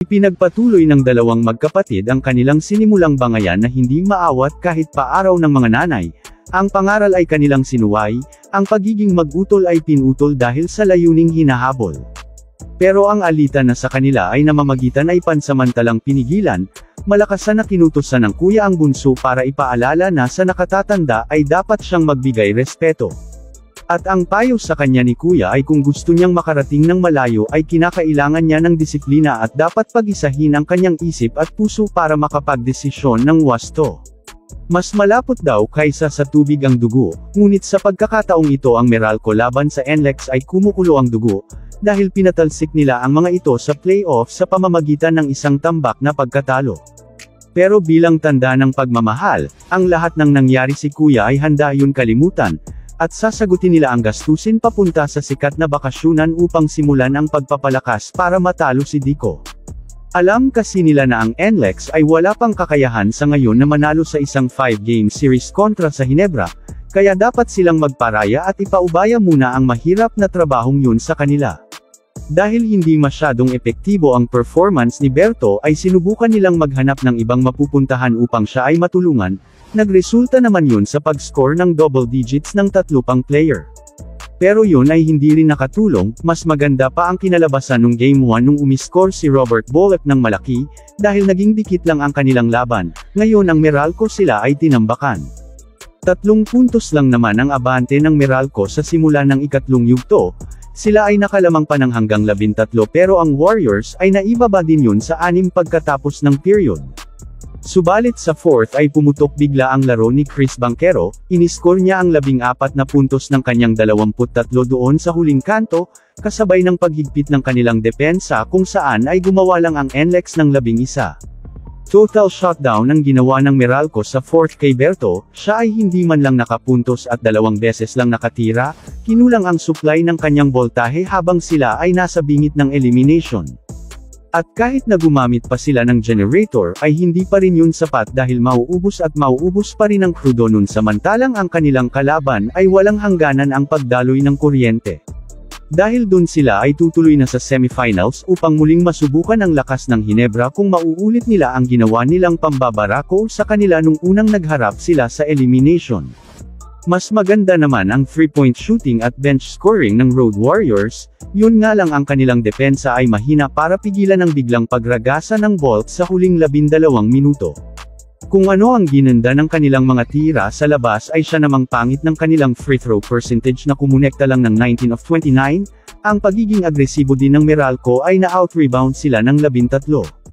Ipinagpatuloy ng dalawang magkapatid ang kanilang sinimulang bangayan na hindi maawat kahit paaraw ng mga nanay. Ang pangaral ay kanilang sinuway, ang pagiging mag-utol ay pinutol dahil sa layuning hinahabol. Pero ang alitan na sa kanila ay namamagitan ay pansamantalang pinigilan, malakasan na kinutusan ng kuya ang bunso para ipaalala na sa nakatatanda ay dapat siyang magbigay respeto. At ang payo sa kanya ni kuya ay kung gusto niyang makarating ng malayo ay kinakailangan niya ng disiplina at dapat pag-isahin ang kanyang isip at puso para makapagdesisyon ng wasto. Mas malapot daw kaysa sa tubig ang dugo, ngunit sa pagkakataong ito ang Meralco laban sa NLEX ay kumukulo ang dugo, dahil pinatalsik nila ang mga ito sa playoff sa pamamagitan ng isang tambak na pagkatalo. Pero bilang tanda ng pagmamahal, ang lahat ng nangyari si kuya ay handa yun kalimutan, at sasagutin nila ang gastusin papunta sa sikat na bakasyunan upang simulan ang pagpapalakas para matalo si Dico. Alam kasi nila na ang NLEX ay wala pang kakayahan sa ngayon na manalo sa isang 5-game series kontra sa Hinebra, kaya dapat silang magparaya at ipaubaya muna ang mahirap na trabahong yun sa kanila. Dahil hindi masyadong epektibo ang performance ni Berto ay sinubukan nilang maghanap ng ibang mapupuntahan upang siya ay matulungan, nagresulta naman yun sa pag-score ng double digits ng 3 pang player. Pero yun ay hindi rin nakatulong, mas maganda pa ang kinalabasan nung Game 1 nung umiscore si Robert Bullock ng malaki, dahil naging dikit lang ang kanilang laban, ngayon ang Meralco sila ay tinambakan. 3 puntos lang naman ang abante ng Meralco sa simula ng ikatlong yugto, sila ay nakalamang pa ng hanggang 13 pero ang Warriors ay naibaba din yun sa 6 pagkatapos ng period. Subalit sa 4th ay pumutok bigla ang laro ni Chris Banchero, iniscore niya ang 14 na puntos ng kanyang 23 doon sa huling kanto, kasabay ng paghigpit ng kanilang depensa kung saan ay gumawa lang ang NLEX ng 11. Total shutdown ang ginawa ng Meralco sa 4th kay Berto, siya ay hindi man lang nakapuntos at 2 beses lang nakatira, kinulang ang supply ng kanyang boltahe habang sila ay nasa bingit ng elimination. At kahit na gumamit pa sila ng generator ay hindi pa rin yun sapat dahil mauubos at mauubos pa rin ang krudo nun samantalang ang kanilang kalaban ay walang hangganan ang pagdaloy ng kuryente. Dahil dun sila ay tutuloy na sa semifinals upang muling masubukan ang lakas ng Hinebra kung mauulit nila ang ginawa nilang pambabarako sa kanila nung unang nagharap sila sa elimination. Mas maganda naman ang 3-point shooting at bench scoring ng Road Warriors, yun nga lang ang kanilang depensa ay mahina para pigilan ang biglang pagragasa ng Bolt sa huling 12 minuto. Kung ano ang ginanda ng kanilang mga tira sa labas ay siya namang pangit ng kanilang free throw percentage na kumonekta lang ng 19 of 29, ang pagiging agresibo din ng Meralco ay na-out-rebound sila ng 13.